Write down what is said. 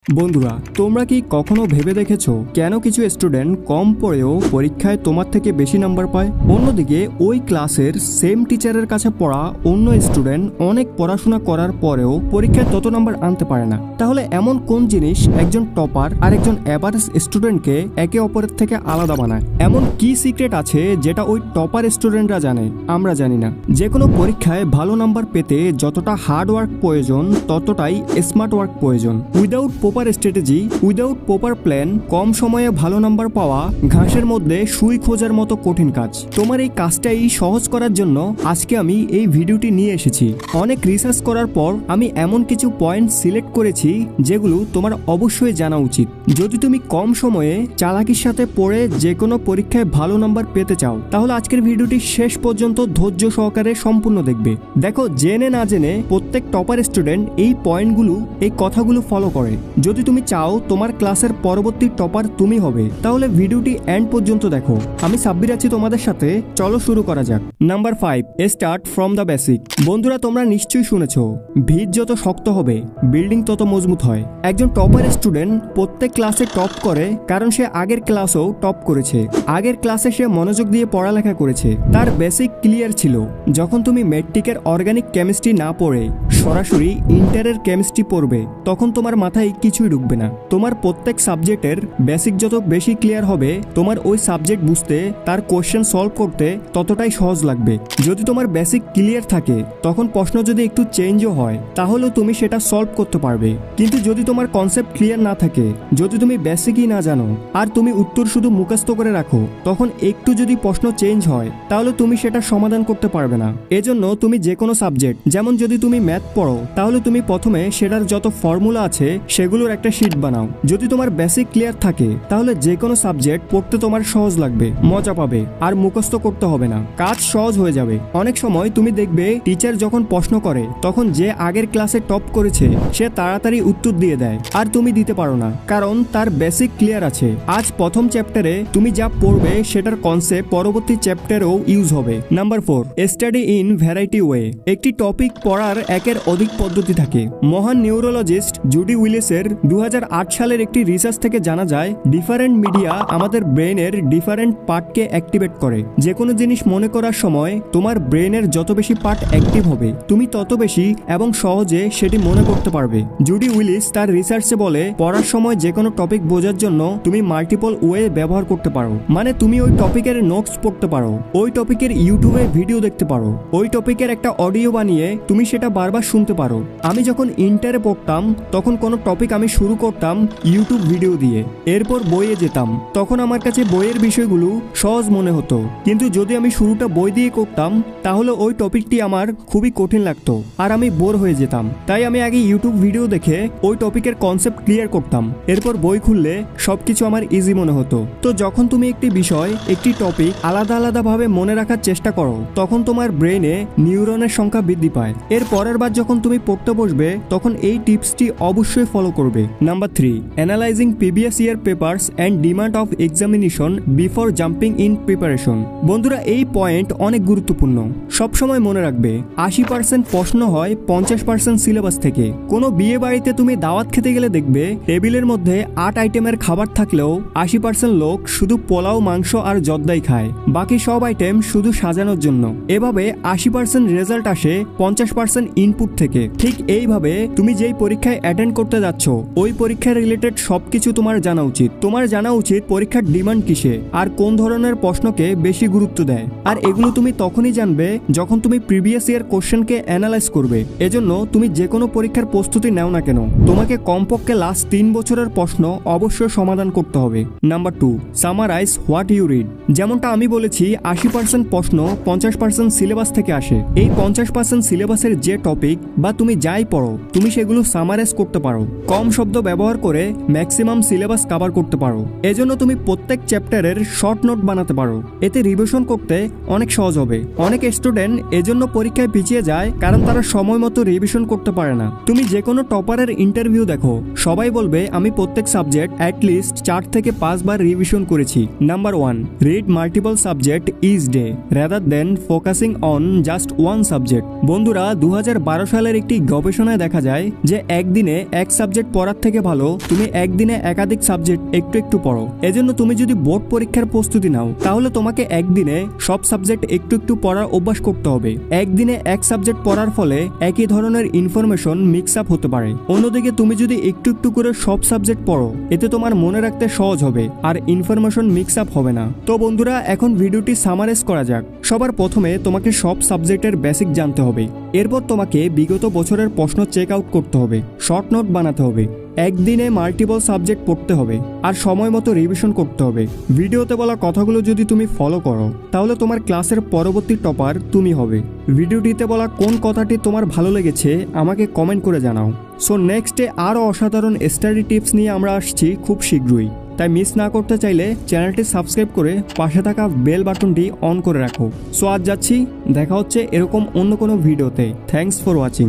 বন্ধুরা, তোমরা কি কখনো ভেবে দেখেছো কেন কিছু স্টুডেন্ট কম পড়েও পরীক্ষায় তোমার থেকে বেশি নাম্বার পায়? অন্যদিকে ওই ক্লাসের সেম টিচারের কাছে পড়া অন্য স্টুডেন্ট অনেক পড়াশোনা করার পরেও পরীক্ষায় তত নাম্বার আনতে পারে না। তাহলে এমন কোন জিনিস একজন টপার আর একজন অ্যাভারেজ স্টুডেন্টকে একে অপরের থেকে আলাদা বানায়? এমন কি সিক্রেট আছে যেটা ওই টপার স্টুডেন্টরা জানে, আমরা জানি না? যে কোনো পরীক্ষায় ভালো নাম্বার পেতে যতটা হার্ড ওয়ার্ক প্রয়োজন ততটাই স্মার্ট ওয়ার্ক প্রয়োজন। Without proper strategy, without proper plan, কম সময়ে ভালো নাম্বার পাওয়া ঘাসের মধ্যে সুই খোঁজার মতো কঠিন কাজ। তোমার এই কাজটাই সহজ করার জন্য আজকে আমি এই ভিডিওটি নিয়ে এসেছি। অনেক রিসার্চ করার পর আমি এমন কিছু পয়েন্ট সিলেক্ট করেছি যেগুলো তোমার অবশ্যই জানা উচিত যদি তুমি কম সময়ে চালাকির সাথে পড়ে যে কোনো পরীক্ষায় ভালো নাম্বার পেতে চাও। তাহলে আজকের ভিডিওটি শেষ পর্যন্ত ধৈর্য সহকারে সম্পূর্ণ দেখবে। দেখো, জেনে না জেনে প্রত্যেক টপার স্টুডেন্ট এই পয়েন্টগুলো, এই কথাগুলো ফলো করে। যদি তুমি চাও তোমার ক্লাসের পরবর্তী টপার তুমি হবে, তাহলে ভিডিওটি এন্ড পর্যন্ত দেখো। আমি সাব্বির আছি তোমাদের সাথে, চলো শুরু করা যাক। Number 5, start from the basic. বন্ধুরা, তোমরা নিশ্চয়ই শুনেছো, ভিত যত শক্ত হবে বিল্ডিং তত মজবুত হয়। একজন টপার স্টুডেন্ট প্রত্যেক ক্লাসে টপ করে কারণ সে আগের ক্লাসেও টপ করেছে। আগের ক্লাসে সে মনোযোগ দিয়ে পড়ালেখা করেছে, তার বেসিক ক্লিয়ার ছিল। যখন তুমি মেট্রিকের অর্গানিক কেমিস্ট্রি না পড়ে সরাসরি ইন্টারের কেমিস্ট্রি পড়বে, তখন তোমার মাথায় কিছুই ঢুকবে না। তোমার প্রত্যেক সাবজেক্টের বেসিক যত বেশি ক্লিয়ার হবে, তোমার ওই সাবজেক্ট বুঝতে, তার কোশ্চেন সলভ করতে ততটাই সহজ লাগবে। যদি তোমার বেসিক ক্লিয়ার থাকে, তখন প্রশ্ন যদি একটু চেঞ্জও হয় তাহলেও তুমি সেটা সলভ করতে পারবে। কিন্তু যদি তোমার কনসেপ্ট ক্লিয়ার না থাকে, যদি তুমি বেসিকই না জানো আর তুমি উত্তর শুধু মুখস্থ করে রাখো, তখন একটু যদি প্রশ্ন চেঞ্জ হয় তাহলে তুমি সেটা সমাধান করতে পারবে না। এজন্য তুমি যে কোনো সাবজেক্ট, যেমন যদি তুমি ম্যাথ পড়ো, তাহলে তুমি প্রথমে সেটার যত ফর্মুলা আছে সেগুলোর একটা শিট বানাও। যদি তোমার বেসিক ক্লিয়ার থাকে, তাহলে যে কোনো সাবজেক্ট পড়তে তোমার সহজ লাগবে, মজা পাবে, আর মুখস্থ করতে হবে না, কাজ সহজ হয়ে যাবে। অনেক সময় তুমি দেখবে টিচার যখন প্রশ্ন করে, তখন যে আগের ক্লাসে টপ করেছে সে তাড়াতাড়ি উত্তর দিয়ে দেয়, আর তুমি দিতে পারো না, কারণ তার বেসিক ক্লিয়ার আছে। আজ প্রথম চ্যাপ্টারে তুমি যা পড়বে সেটার কনসেপ্ট পরবর্তী চ্যাপ্টারেও ইউজ হবে। Number 4, study in variety way. একটি টপিক পড়ার একের অধিক পদ্ধতি থাকে। মহান নিউরোলজিস্ট জুডি উইলিসের 2008 সালের একটি রিসার্চ থেকে জানা যায়, ডিফারেন্ট মিডিয়া আমাদের ব্রেনের ডিফারেন্ট পার্টকে অ্যাক্টিভেট করে। যে কোনো জিনিস মনে করার সময় তোমার ব্রেনের যত বেশি পার্ট অ্যাক্টিভ হবে, তুমি তত বেশি এবং সহজে সেটি মনে করতে পারবে। জুডি উইলিস তার রিসার্চে বলে, পড়ার সময় যে কোনো টপিক বোঝার জন্য তুমি মাল্টিপল ওয়ে ব্যবহার করতে পারো। মানে তুমি ওই টপিকের নোটস পড়তে পারো, ওই টপিকের ইউটিউবে ভিডিও দেখতে পারো, ওই টপিকের একটা অডিও বানিয়ে তুমি সেটা বারবার শুনতে পারো। আমি যখন ইন্টারে পড়তাম, তখন কোনো টপিক আমি শুরু করতাম ইউটিউব ভিডিও দিয়ে, এরপর বইয়ে যেতাম। তখন আমার কাছে বইয়ের বিষয়গুলো সহজ মনে হতো, কিন্তু যদি আমি শুরুটা বই দিয়ে করতাম, তাহলে ওই টপিকটি আমার খুবই কঠিন লাগতো আর আমি বোর হয়ে যেতাম। তাই আমি আগে ইউটিউব ভিডিও দেখে ওই টপিকের কনসেপ্ট ক্লিয়ার করতাম, এরপর বই খুললে সবকিছু আমার ইজি মনে হতো। তো যখন তুমি একটি বিষয়, একটি টপিক আলাদা আলাদা ভাবে মনে রাখার চেষ্টা করো, তখন তোমার ব্রেনে নিউরনের সংখ্যা বৃদ্ধি পায়। এর পরের বার যখন তুমি পড়তে বসবে, তখন এই টিপসটি অবশ্যই ফলো করবে। Number 3, analysing previous year papers and demand of examination before jumping in preparation. বন্ধুরা, এই পয়েন্ট অনেক গুরুত্বপূর্ণ। সবসময় মনে রাখবে, 80% প্রশ্ন হয় 50% সিলেবাস থেকে। কোনো বিয়ে বাড়িতে তুমি দাওয়াত খেতে গেলে দেখবে টেবিলের মধ্যে 8 আইটেমের খাবার থাকলেও 80% লোক শুধু পোলাও, মাংস আর জর্দাই খায়, বাকি সব আইটেম শুধু সাজানোর জন্য। এভাবে 80% রেজাল্ট আসে 50% ইনপুট থেকে। ঠিক এইভাবে তুমি যেই পরীক্ষায় অ্যাটেন্ড করতে যাচ্ছ, ওই পরীক্ষার রিলেটেড সবকিছু তোমার জানা উচিত। তোমার জানা উচিত পরীক্ষার ডিমান্ড কিসে আর কোন ধরনের প্রশ্নকে বেশি গুরুত্ব দেয়। আর এগুলো তুমি তখনই জানবে যখন তুমি প্রিভিয়াস ইয়ার কোশ্চেনকে অ্যানালাইজ করবে। এজন্য তুমি যে কোনো পরীক্ষার প্রস্তুতি নাও না কেন, তোমাকে কমপক্ষে লাস্ট 3 বছরের প্রশ্ন অবশ্যই সমাধান করতে হবে। Number 2, summarise what you read. যেমনটা আমি বলেছি, 80% প্রশ্ন 50% সিলেবাস থেকে আসে। এই 50% সিলেবাসের যে টপিক বা তুমি যাই পড়ো, তুমি সেগুলো সামারাইজ করতে পারো। কম শব্দ ব্যবহার করে ম্যাক্সিমাম সিলেবাস কভার করতে পারো। এজন্য তুমি প্রত্যেক চ্যাপ্টারের শর্ট নোট বানাতে পারো, এতে রিভিশন করতে অনেক সহজ হবে। অনেক স্টুডেন্ট এজন্য পরীক্ষায় পিছিয়ে যায়, কারণ তারা সময় মতো রিভিশন করতে পারে না। তুমি যে কোনো টপারের ইন্টারভিউ দেখো, সবাই বলবে আমি প্রত্যেক সাবজেক্ট অ্যাটলিস্ট 4 থেকে 5 বার রিভিশন করেছি। Number 1, read multiple subject each day rather than focusing on just one subject. বন্ধুরা, 2012 সালের একটি গবেষণায় দেখা যায় যে একদিনে এক সাবজেক্ট পড়ার থেকে ভালো তুমি একদিনে একাধিক সাবজেক্ট একটু একটু পড়ো। এজন্য তুমি যদি বোর্ড পরীক্ষার প্রস্তুতি নাও তাহলে তোমাকে একদিনে সব সাবজেক্ট একটু একটু পড়ার অভ্যাস করতে হবে। একদিনে এক সাবজেক্ট পড়ার ফলে একই ধরনের ইনফরমেশন মিক্স আপ হতে পারে। অন্যদিকে তুমি যদি একটু একটু করে সব সাবজেক্ট পড়ো এতে তোমার মনে রাখতে সহজ হবে আর ইনফরমেশন মিক্স আপ হবে না। তো বন্ধুরা, এখন ভিডিওটি সামারাইজ করা যাক। সবার প্রথমে তোমাকে সব সাবজেক্টের বেসিক জানতে হবে। এরপর তোমাকে বিগত বছরের প্রশ্ন চেক আউট করতে হবে, শর্ট নোট বানাতে হবে, একদিনে মাল্টিপল সাবজেক্ট পড়তে হবে আর সময় মতো রিভিশন করতে হবে। ভিডিওতে বলা কথাগুলো যদি তুমি ফলো করো তাহলে তোমার ক্লাসের পরবর্তী টপার তুমি হবে। ভিডিওটিতে বলা কোন কথাটি তোমার ভালো লেগেছে আমাকে কমেন্ট করে জানাও। সো নেক্সটে আরও অসাধারণ স্টাডি টিপস নিয়ে আমরা আসছি খুব শীঘ্রই। তাই মিস না করতে চাইলে চ্যানেলটি সাবস্ক্রাইব করে পাশে থাকা বেল বাটনটি অন করে রাখো। সো আজ যাচ্ছি, দেখা হচ্ছে এরকম অন্য কোনো ভিডিওতে। Thanks for watching.